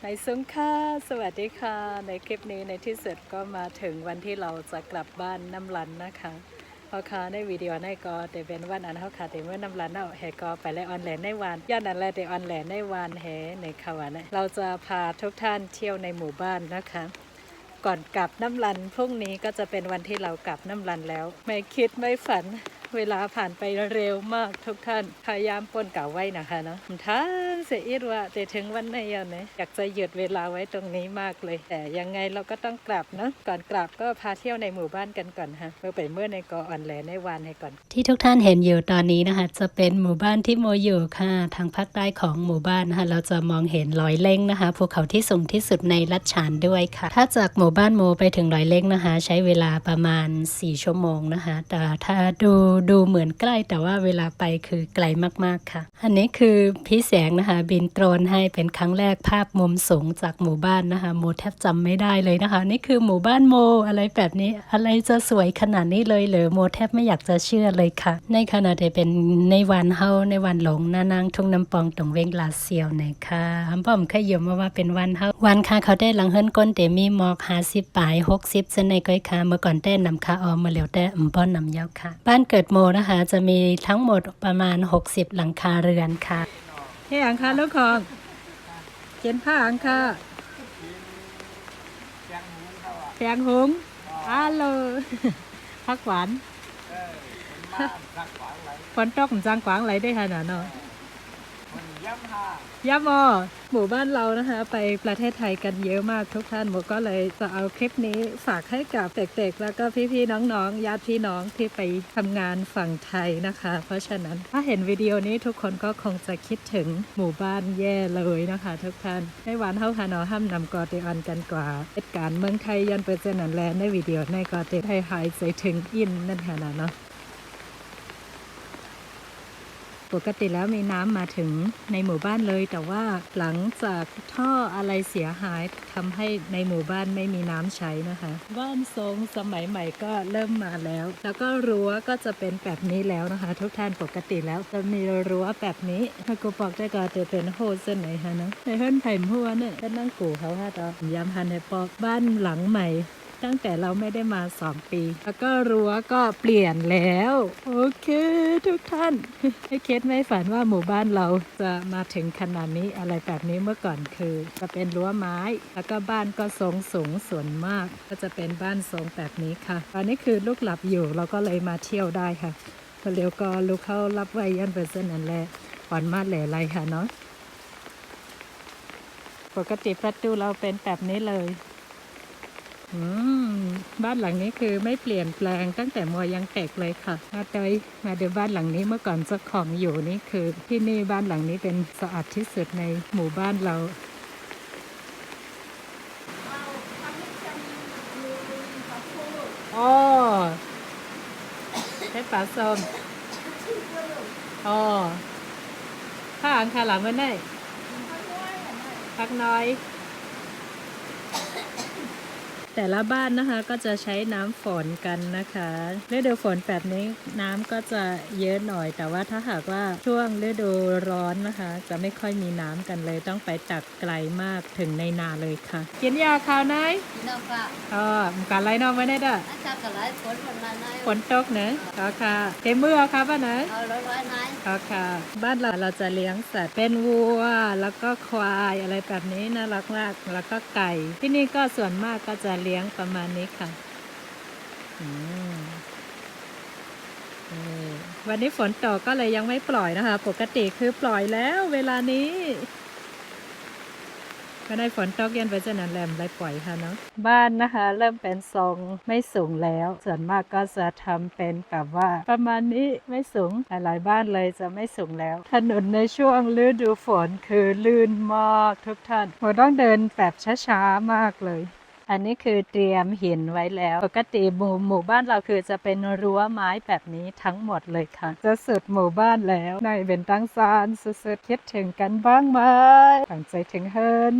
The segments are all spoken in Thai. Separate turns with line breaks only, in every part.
ในซุ้มค่ะสวัสดีค่ะในคลิปนี้ในที่สุดก็มาถึงวันที่เราจะกลับบ้านน้ำลันนะคะเพราะค่ะในวิดีโอในก็แต่เป็นวันอันเขาค่ะแต่เมื่อน้ำลันเอาแหก็ไปและออนแลนในวันย่านนั้นแหละแต่ออนแลนในวันแหในค่ะวันนี้เราจะพาทุกท่านเที่ยวในหมู่บ้านนะคะก่อนกลับน้ำลันพรุ่งนี้ก็จะเป็นวันที่เรากลับน้ำลันแล้วไม่คิดไม่ฝันเวลาผ่านไปเร็วมากทุกท่านพยายามป้นกล่าวไว้นะคะเนาะท่านเสียอิดว่าจะถึงวันไหนอ่ะเนี่ยอยากจะหยุดเวลาไว้ตรงนี้มากเลยแต่ยังไงเราก็ต้องกลับเนาะก่อนกลับก็พาเที่ยวในหมู่บ้านกันก่อนฮะเมื่อไปเมื่อในเกาะอ่อนแหลในวานให้ก่อนที่ทุกท่านเห็นอยู่ตอนนี้นะคะจะเป็นหมู่บ้านที่โมอยู่ค่ะทางภาคใต้ของหมู่บ้านนะคะเราจะมองเห็นรอยเล้งนะคะภูเขาที่สูงที่สุดในลัดฉานด้วยค่ะถ้าจากหมู่บ้านโมไปถึงรอยเล้งนะคะใช้เวลาประมาณ4 ชั่วโมงนะคะแต่ถ้าดูเหมือนใกล้แต่ว่าเวลาไปคือไกลมากๆค่ะอันนี้คือพี่แสงนะคะบินโดรนให้เป็นครั้งแรกภาพมุมสูงจากหมู่บ้านนะคะโมแทบจำไม่ได้เลยนะคะนี่คือหมู่บ้านโมอะไรแบบนี้อะไรจะสวยขนาดนี้เลยเหรอโมแทบไม่อยากจะเชื่อเลยค่ะในขณะที่เป็นในวันเฮาในวันหลงนานางทุ่งน้ำปองตรงเวงลาเซียวนะคะฮัมป้อมเคยยมว่าเป็นวันเฮาวันค่ะเขาได้หลังเฮิรนก้นเตมีหมอก50ปลาย60เส้นในก้อยค่ะเมื่อก่อนแต่นำค่าออมมาเหลียวแต่ป้อนนำเย้าค่ะบ้านเกิดโมนะคะจะมีทั้งหมดประมาณ60หลังคาเรือนค่ะเฮ้อังคาลูกของเขียนผ้าอังคาแปงหุงฮัลโหลพักหวานฝนตกจังกวางไหลได้ขนาดเนาะย่ำอหมู่บ้านเรานะคะไปประเทศไทยกันเยอะมากทุกท่านโมก็เลยจะเอาคลิปนี้ฝากให้กับเด็กๆแล้วก็พี่ๆน้องๆญาติพี่น้องที่ไปทำงานฝั่งไทยนะคะเพราะฉะนั้นถ้าเห็นวิดีโอนี้ทุกคนก็คงจะคิดถึงหมู่บ้านแย่เลยนะคะทุกท่านให้หวานเท่าคานาห้ามนำกอเตออนกันกว่าเหตุการณ์เมืองไทยยันเปอร์เซ็นต์นั่นแหละในวิดีโอในกอเตไทยหายใจถึงอินนั่นขนาดเนาะปกติแล้วมีน้ำมาถึงในหมู่บ้านเลยแต่ว่าหลังจากท่ออะไรเสียหายทำให้ในหมู่บ้านไม่มีน้ำใช้นะคะบ้านทรงสมัยใหม่ก็เริ่มมาแล้วแล้วก็รั้วก็จะเป็นแบบนี้แล้วนะคะทุกท่านปกติแล้วจะมีรั้วแบบนี้ถ้ากูบอกได้ก็จะเป็นโฮเส้นไหนฮะนะในเฮิรนไผ่หัวเนี่ยเป็นนั่งกูเขาค่ะตอนย้ำพันในปอกบ้านหลังใหม่ตั้งแต่เราไม่ได้มา2 ปีแล้วก็รั้วก็เปลี่ยนแล้วโอเคทุกท่านไม่คิดไม่ฝันว่าหมู่บ้านเราจะมาถึงขนาดนี้อะไรแบบนี้เมื่อก่อนคือจะเป็นรั้วไม้แล้วก็บ้านก็ทรงสูงส่วนมากก็จะเป็นบ้านทรงแบบนี้ค่ะตอนนี้คือลูกหลับอยู่เราก็เลยมาเที่ยวได้ค่ะพอเร็วก็ลูกเข้ารับไว้ยันเปอร์เซ็นต์นั่นแหละก่อนมาแหล่ไรค่ะเนาะปกติประตูเราเป็นแบบนี้เลยอืมบ้านหลังนี้คือไม่เปลี่ยนแปลงตั้งแต่มัวยังเด็กเลยค่ะมาดูบ้านหลังนี้เมื่อก่อนเจ้าของอยู่นี่คือที่นี่บ้านหลังนี้เป็นสะอาดที่สุดในหมู่บ้านเราอ๋อใช้ปลาส้มอ๋อข้าอังคาหลังมันได้พักน้อย แต่ละบ้านนะคะก็จะใช้น้ำฝนกันนะคะฤดูฝนแบบนี้น้ำก็จะเยอะหน่อยแต่ว่าถ้าหากว่าช่วงฤดูร้อนนะคะจะไม่ค่อยมีน้ำกันเลยต้องไปตักไกลมากถึงในนาเลยค่ะกินยาข้าวไหน
นอกค่ะ
อ๋อมการไรนอกไม่ได้ด้อ
อาจารย์ก็หลายคนคนมาไหน
ฝนตกเนะอ๋อค่ะเต็มมือค่ะป้านะ
เอาร้อยไหน
อ๋อค่ะบ้านเราจะเลี้ยงสัตว์เป็นวัวแล้วก็ควายอะไรแบบนี้น่ารักมากแล้วก็ไก่ที่นี่ก็ส่วนมากก็จะเลี้ยงประมาณนี้ค่ะอืมวันนี้ฝนตกก็เลยยังไม่ปล่อยนะคะปกติคือปล่อยแล้วเวลานี้ก็ได้ฝนตกเย็นไปจะนั้นแหลมได้ปล่อยค่ะเนาะบ้านนะคะเริ่มเป็นทรงไม่สูงแล้วส่วนมากก็จะทำเป็นแบบว่าประมาณนี้ไม่สูงหลายๆบ้านเลยจะไม่สูงแล้วถนนในช่วงฤดูฝนคือลื่นมากทุกท่านเราต้องเดินแบบช้าๆมากเลยอันนี้คือเตรียมหินไว้แล้วปกติหมู่บ้านเราคือจะเป็นรั้วไม้แบบนี้ทั้งหมดเลยค่ะจะสุดหมู่บ้านแล้วในเป็นตั้งซานสุดๆคิดถึงกันบ้างไหมตั้งใจถึงเฮิรน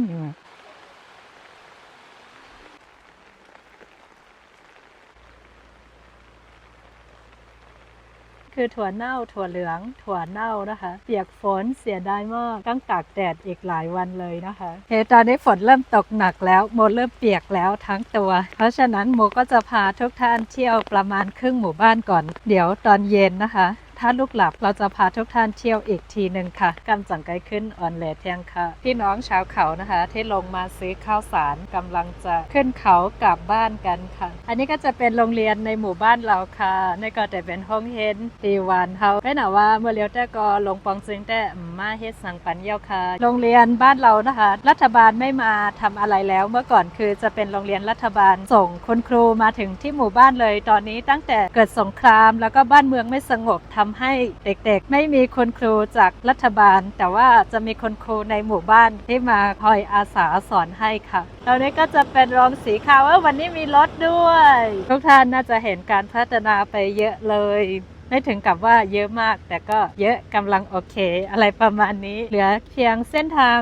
คือถั่วเน่าถั่วเหลืองถั่วเน่านะคะเปียกฝนเสียดายมากต้องตากแดดอีกหลายวันเลยนะคะตอนนี้ฝนเริ่มตกหนักแล้วโมเริ่มเปียกแล้วทั้งตัวเพราะฉะนั้นโมก็จะพาทุกท่านเที่ยวประมาณครึ่งหมู่บ้านก่อนเดี๋ยวตอนเย็นนะคะถ้าลูกหลับเราจะพาทุกท่านเที่ยวอีกทีหนึ่งค่ะกำจังไกลขึ้นอ่อนแหลเทียงค่ะพี่น้องชาวเขานะคะที่ลงมาซื้อข้าวสารกำลังจะขึ้นเขากลับบ้านกันค่ะอันนี้ก็จะเป็นโรงเรียนในหมู่บ้านเราค่ะนี่ก็จะเป็นห้องเฮนตีวานเฮาไม่หนาว่าเมื่อเลี้ยวแต่ก็ลงปองซึงแต่มาเฮ็ดสังปันเยี่ยวค่ะโรงเรียนบ้านเรานะคะรัฐบาลไม่มาทำอะไรแล้วเมื่อก่อนคือจะเป็นโรงเรียนรัฐบาลส่งคุณครูมาถึงที่หมู่บ้านเลยตอนนี้ตั้งแต่เกิดสงครามแล้วก็บ้านเมืองไม่สงบทำให้เด็กๆไม่มีคุณครูจากรัฐบาลแต่ว่าจะมีคุณครูในหมู่บ้านที่มาคอยอาสาสอนให้ค่ะตอนนี้ก็จะเป็นโรงสีขาววันนี้มีรถด้วยทุกท่านน่าจะเห็นการพัฒนาไปเยอะเลยไม่ถึงกับว่าเยอะมากแต่ก็เยอะกำลังโอเคอะไรประมาณนี้เหลือเพียงเส้นทาง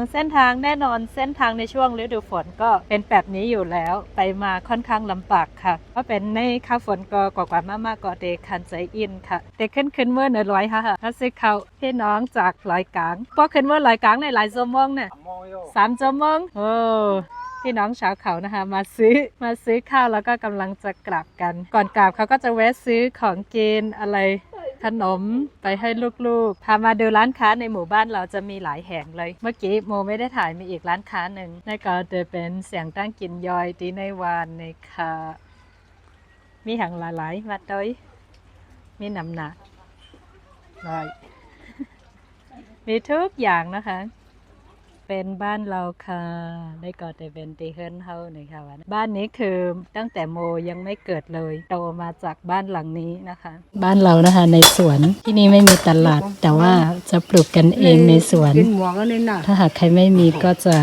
แน่นอนเส้นทางในช่วงฤดูฝนก็เป็นแบบนี้อยู่แล้วไปมาค่อนข้างลำบากค่ะเพราะเป็นในข้าวฝนก็กว่ามากๆก็เดคันใจอินค่ะเด็กขึ้นเมื่อเหนือร้อยค่ะถ้าซื้อเขาพี่น้องจากลอยกลางพอขึ้นเมื่อลอยกลางในหลายชั่วโมงเนี่ย3 ชั่วโมงโอ้พี่น้องชาวเขานะคะมาซื้อข้าวแล้วก็กำลังจะกลับกันก่อนกลับเขาก็จะแวะซื้อของกินอะไรขนมไปให้ลูกๆพามาดูร้านค้าในหมู่บ้านเราจะมีหลายแห่งเลยเมื่อกี้โมไม่ได้ถ่ายมีอีกร้านค้าหนึ่งนั่นก็จะเป็นเสียงตั้งกินยอยตีในวานในค่ะมีแห่งหลายๆมาด้วยมีน้ำหนักหน่อยมีทุกอย่างนะคะเป็นบ้านเราค่ะได้ก่อนแต่เป็นตีเฮิรนเฮาหน่อยค่ะบ้านนี้คือตั้งแต่โมยังไม่เกิดเลยโตมาจากบ้านหลังนี้นะคะบ้านเรานะคะในสวนที่นี่ไม่มีตลาดแต่ว่าจะปลูกกันเองในสวนถ้าหากใครไม่มีก็จะ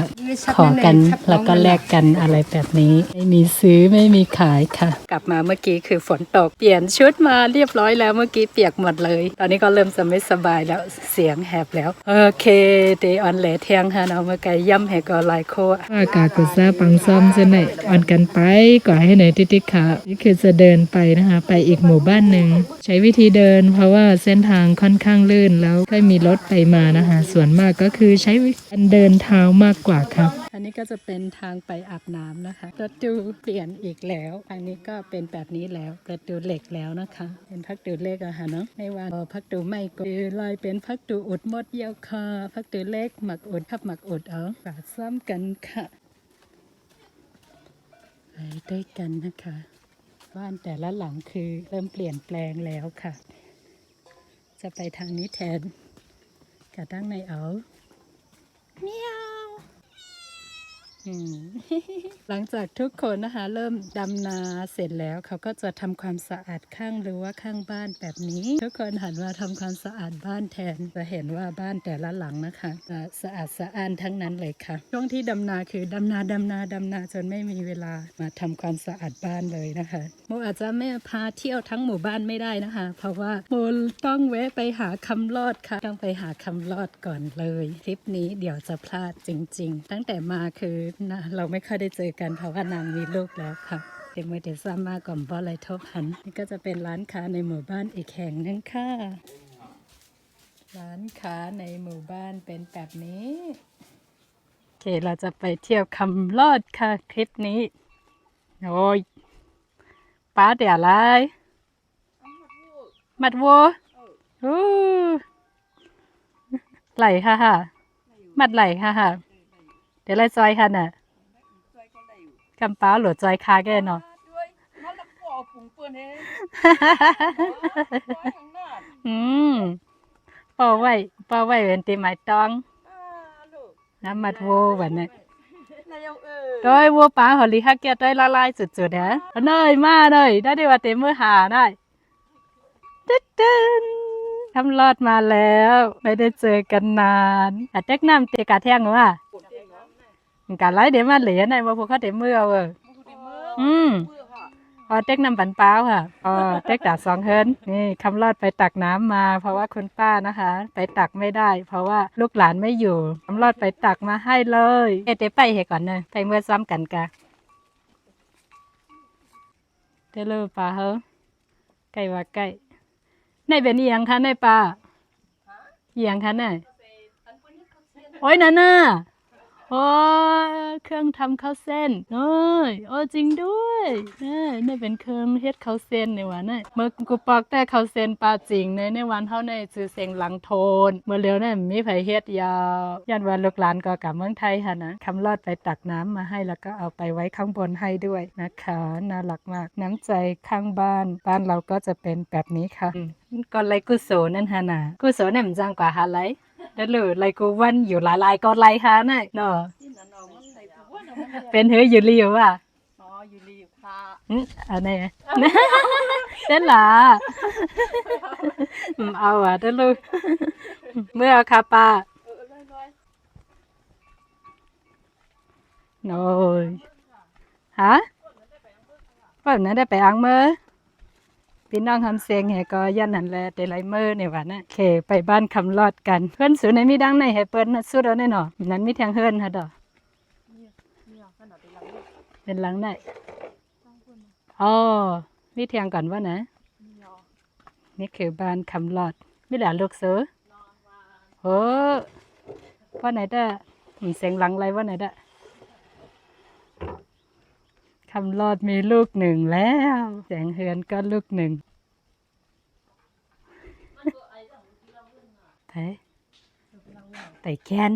ขอกันแล้วก็แลกกันอะไรแบบนี้ไม่มีซื้อไม่มีขายค่ะกลับมาเมื่อกี้คือฝนตกเปลี่ยนชุดมาเรียบร้อยแล้วเมื่อกี้เปียกหมดเลยตอนนี้ก็เริ่มจะไม่สบายแล้วเสียงแหบแล้วโอเคเดออนแหลเทียงค่ะเอามาไก่ย่ำให้ก็ลายโคอากาศกุซาปังซ่อมเส้นไหนอ่อนกันไปก่อให้ไหนติ๊กค่ะนี่คือจะเดินไปนะคะไปอีกหมู่บ้านหนึ่งใช้วิธีเดินเพราะว่าเส้นทางค่อนข้างลื่นแล้วค่อยมีรถไปมานะคะส่วนมากก็คือใช้การเดินเท้ามากกว่าครับอันนี้ก็จะเป็นทางไปอาบน้ำนะคะประตูเปลี่ยนอีกแล้วทางนี้ก็เป็นแบบนี้แล้วประตูเหล็กแล้วนะคะเป็นพักตูเล็กอะค่ะเนาะไม่ว่าพักตูไม่ก็ลายเป็นพักตูอุดมดเยี่ยวค่ะพักตูเล็กหมักอุดทับหมักอุดเอาฝาซ้ำกันค่ะไปด้วยกันนะคะบ้านแต่ละหลังคือเริ่มเปลี่ยนแปลงแล้วค่ะจะไปทางนี้แทนกระตั้งในเอาเมียวหลังจากทุกคนนะคะเริ่มดำนาเสร็จแล้วเขาก็จะทำความสะอาดข้างรั้วข้างบ้านแบบนี้ทุกคนหันมาทำความสะอาดบ้านแทนจะเห็นว่าบ้านแต่ละหลังนะคะสะอาดสะอ้านทั้งนั้นเลยค่ะช่วงที่ดำนาคือดำนาจนไม่มีเวลามาทำความสะอาดบ้านเลยนะคะโมอาจจะไม่พาเที่ยวทั้งหมู่บ้านไม่ได้นะคะเพราะว่าโมต้องแวะไปหาคำรอดค่ะต้องไปหาคำรอดก่อนเลยทริปนี้เดี๋ยวจะพลาดจริงๆตั้งแต่มาคือนะเราไม่ค่อยได้เจอกันเพราะว่านางมีลูกแล้วค่ะเดี๋ยวมือเดี๋ยวซ้ำมาก่อนเพราะอะไรทบหันนี่ก็จะเป็นร้านค้าในหมู่บ้านอีกแห่งนึงค่ะร้านค้าในหมู่บ้านเป็นแบบนี้โอเคเราจะไปเที่ยวคำรอดค่ะคลิปนี้โอ้ยป้าเดี๋ยวอะไรมัดวัวไหลค่ะมัดไหลค่ะเดี๋ยวไล่จอยค่ะน่ะกำเป้าหรือจอยคาแกเนาะปอไว้เป็นตีไม้ตองน้ำมัดวัวแบบนี้โดยวัวป้าหอลีฮักเกียร์ได้ละลายจุดๆนะเนยมาเลยได้ดีว่าเต็มมือหาได้ตึ๊ดทำรอดมาแล้วไม่ได้เจอกันนานแต่เจ๊กน้ำเตะกาแทงหรือว่าการไล่เดี๋ยวมาเหลียในว่าพวกเขาเต็มมือเอาเจ๊กน้ำปันเปล่าค่ะเจ๊กด่า2 เฮิรนนี่คำรอดไปตักน้ำมาเพราะว่าคุณป้านะคะไปตักไม่ได้เพราะว่าลูกหลานไม่อยู่คำรอดไปตักมาให้เลยเดี๋ยวไปเหก่อนเนอะไปเมื่อซ้ำกันกะเดี๋ยวเลยป้าเฮ้ใกล้ว่าใกล้ ในเป็นอีหยังคะในปลาอีหยังคะในโอ้ยนั่นน่ะโอ้ยเครื่องทำข้าวเส้นโอ้ยโอ้จริงด้วยนี่เป็นเครื่องเฮ็ดข้าวเส้นในวันน่ะเมื่อกูปอกแต่ข้าวเส้นปลาจริงในวันเฮาในซื้อเสียงหลังโทนเมื่อเร็วนั้นมีไผเฮ็ดยาวยันว่าลูกหลานก็กลับเมืองไทยหั่นนะคำรอดไปตักน้ำมาให้แล้วก็เอาไปไว้ข้างบนให้ด้วยนะคะน่ารักมากน้ำใจข้างบ้านเราก็จะเป็นแบบนี้ค่ะก่อนไลกุโสนั่นหั่นน่ะกุโสเนี่ยมันจังกว่าหาไลได้เลยไลกูวันอยู่หลายๆก็ไลหาน่ะเนาะเป็นเฮยอยู่ลีอยู่ว่ะ
อ๋ออยู่รีบค่ะ
อันไหนเด้ล่ะเอาอ่ะเด้ลูกเมื่อเอาคาปาโน้ยฮะว่านั้นได้ไปอังเมื่อพี่น้องทำเสียงแห่ก็ยันนั่นแหละแต่ไรเมื่อในวันน่ะเคไปบ้านคำรอดกันเพื่อนสูในมีดังในให้เปิ้นสุดเอาแน่นอนนั้นมีทางเฮือนฮะดอกเป็นหลังได้อ๋อมีเทียงก่อนว่านะนี่คือบ้านคำรอดไม่หลาลูกเสือโอ้ว่าไหนได้เสียงหลังไรว่าไหนได้คำรอดมีลูกหนึ่งแล้วแสงเฮือนก็ลูกหนึ่งไต่แค้น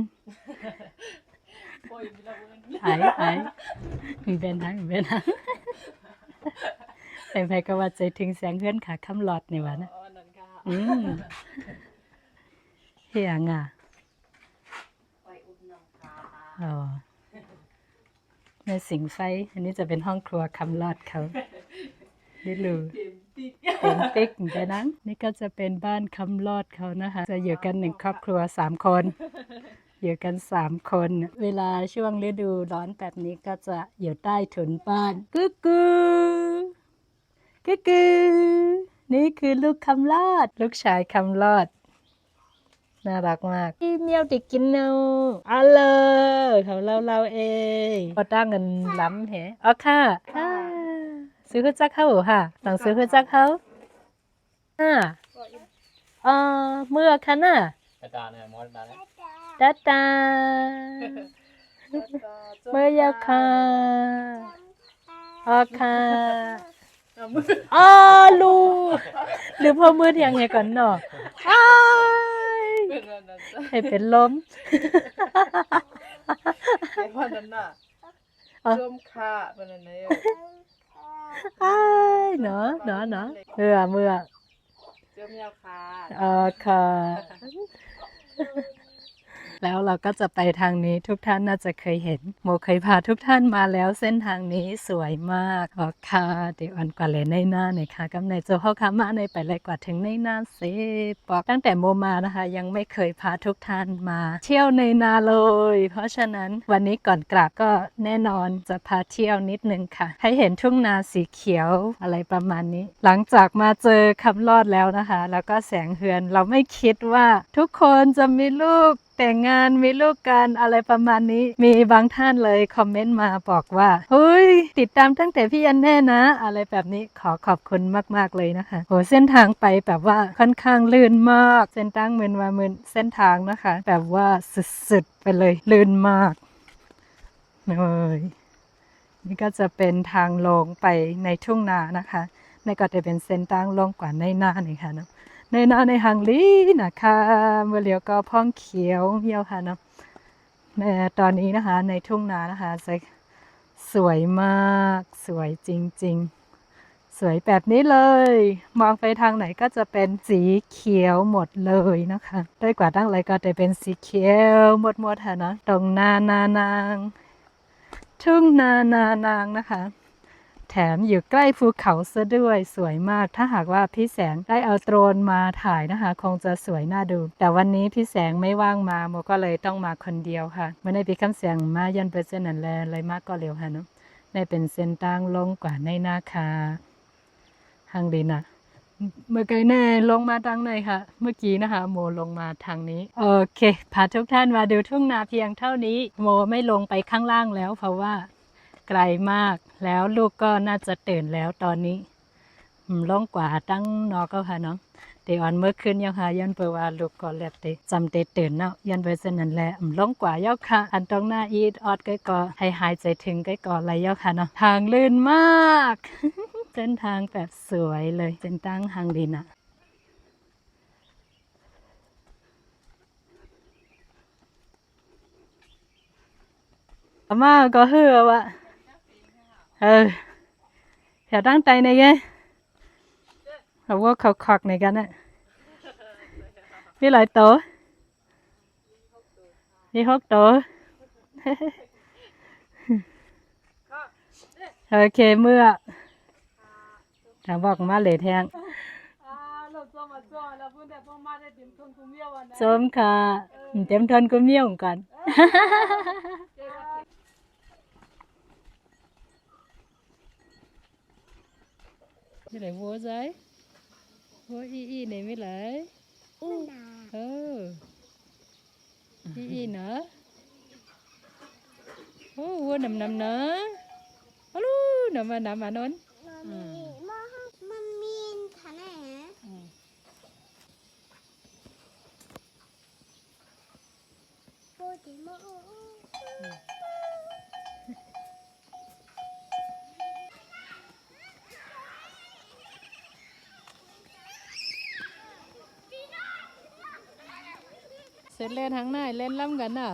ไอ้มีเป็นทั้งแต่ไปก็ว่าใจถึงแสงเฮือนขาคำรอดในวันนะเฮียงอ่ะอ๋อในสิงไฟอันนี้จะเป็นห้องครัวคำรอดเขาดิลูเป็นติ๊กเหมือนกันนะนี่ก็จะเป็นบ้านคำรอดเขานะคะจะอยู่กัน1 ครอบครัว3 คนอยู่กัน3 คนเวลาช่วงฤดูร้อนแบบนี้ก็จะอยู่ใต้ถุนบ้านกึกกึกึกกึนี่คือลูกคำรอดลูกชายคำรอดน่ารักมากพี่เมียวติกินเนาเอาเลยของเราเองพอตั้งเงินล้ำเหรอค่ะซื้อขึ้นจักเข้าค่ะต้องซื้อขึ้นจักเข้าเมื่อค่ะน่ะตาเนี่ยมอดตาเนี่ยตาเมื่อยาค่ะค่ะลูกหรือพอมืดยังไงก่อนเนาะให้เป็นลม
ไอ้พ่อนั้นน่ะร่วมค่าเป็นอะไร
เนาะเมื่อ
เจ้าเมียวค่ะ
ค่ะแล้วเราก็จะไปทางนี้ทุกท่านน่าจะเคยเห็นโมเคยพาทุกท่านมาแล้วเส้นทางนี้สวยมากค่ะเดี๋ยวอันกว่าเลยในหน้าหน่อยค่ะกำในเจ้าเข้าขามาในไปเลยกว่าถึงในหน้าเซบอกตั้งแต่โมมานะคะยังไม่เคยพาทุกท่านมาเที่ยวในนาเลยเพราะฉะนั้นวันนี้ก่อนกลับก็แน่นอนจะพาเที่ยวนิดนึงค่ะให้เห็นทุ่งนาสีเขียวอะไรประมาณนี้หลังจากมาเจอคำรอดแล้วนะคะแล้วก็แสงเฮือนเราไม่คิดว่าทุกคนจะมีลูกแต่งงานมีลูกกันอะไรประมาณนี้มีบางท่านเลยคอมเมนต์มาบอกว่าเฮ้ยติดตามตั้งแต่พี่อันแน่นะอะไรแบบนี้ขอบคุณมากๆเลยนะคะโหเส้นทางไปแบบว่าค่อนข้างลื่นมากเส้นทางเส้นทางนะคะแบบว่าสุดๆไปเลยลื่นมากเลยนี่ก็จะเป็นทางลงไปในทุ่งนานะคะในก็จะเป็นเส้นทางลงกว่าในหน้านี่ค่ะเนาะในนาในหางลีนะคะเมื่อเลี้ยวก็พ้องเขียวเยี่ยวค่ะเนาะในตอนนี้นะคะในทุ่งนานะคะสวยมากสวยจริงๆสวยแบบนี้เลยมองไปทางไหนก็จะเป็นสีเขียวหมดเลยนะคะได้กว่าตั้งไรก็จะเป็นสีเขียวหมดค่ะเนาะตรงนางทุ่งนางนะคะแถมอยู่ใกล้ภูเขาซะด้วยสวยมากถ้าหากว่าพี่แสงได้เอาโดรนมาถ่ายนะคะคงจะสวยน่าดูแต่วันนี้พี่แสงไม่ว่างมาโมก็เลยต้องมาคนเดียวค่ะไม่ได้พี่คำแสงมายันเปอร์เซ็นต์นั่นแหละอะไรมากก็เร็วค่ะเนาะได้เป็นเส้นตั้งลงกว่าในนาคาทางดีนะเมื่อกี้แน่ลงมาทางไหนค่ะเมื่อกี้นะคะโมลงมาทางนี้โอเคพาทุกท่านมาดูทุ่งนาเพียงเท่านี้โมไม่ลงไปข้างล่างแล้วเพราะว่าไกลมากแล้วลูกก็น่าจะตื่นแล้วตอนนี้ลงกว่าตั้งนอกก็ค่ะเนาะ เดออนเมื่อคืนยังหายันเปว่าลูกก็แลบเตจำเตตื่นเนาะยันเปเส้นนั้นแหละลงกว่าเยาค่ะอันตรงหน้าอีดออดก็ให้หายใจถึงก็อะไรเยาค่ะเนาะทางลื่นมาก เส้นทางแบบสวยเลยเส้นตั้งทางดินอะอาม่าก็เหือวะแถวตั้งใจในไงเอาว่าเขาขอกในกันอะมีหลายโตมี6 โต โอเคเมื่อถามบอกมาเลยแทงส้มค่ะเต็มทนก็เมี่ยวกันนี่ไหนวัวใจวัวอีไหนไม่ไหลอีเนอะโอ้วัวนำเนอะฮัลโหลนำมานน
มันมีทะเลโปรตีนโม
เสร็จเล่นทางไหนเล่นล้ำกันน่ะ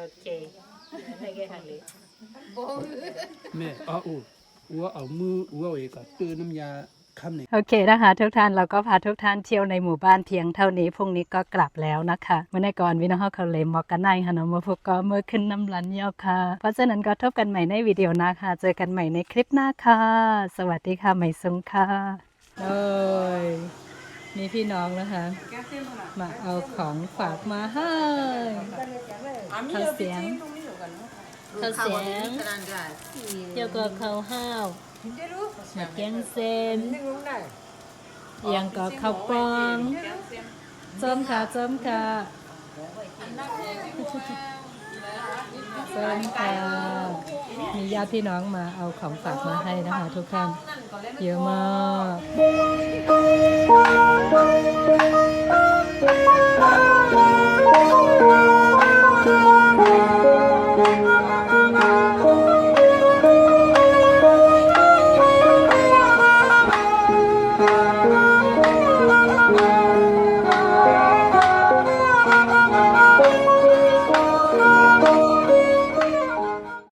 โอเคให้แกทางนี้
แม่อ้ออูอัวเอามืออัวเอกก็ตื้อน้ำยาคำนี่
โอเคนะคะทุกท่านเราก็พาทุกท่านเที่ยวในหมู่บ้านเพียงเท่านี้พรุ่งนี้ก็กลับแล้วนะคะเมื่อในก่อนวินาทีเขาเลยมอกกันในค่ะน้องมาพบก็เมื่อขึ้นน้ำลันยอค่ะเพราะฉะนั้นก็พบกันใหม่ในวิดีโอหน้าค่ะเจอกันใหม่ในคลิปหน้าค่ะสวัสดีค่ะใหม่ซุงค่ะโอ้ยมีพี่น้องนะคะมาเอาของฝากมาให้ข้าวเสียงเดี๋ยวก็ข้าวห้าวมาแกงเส้นยังก็ข้าวปองเจิมค่ะเจิมค่ะเจิมค่ะมีญาติพี่น้องมาเอาของฝากมาให้นะคะทุกท่านเยอะมาก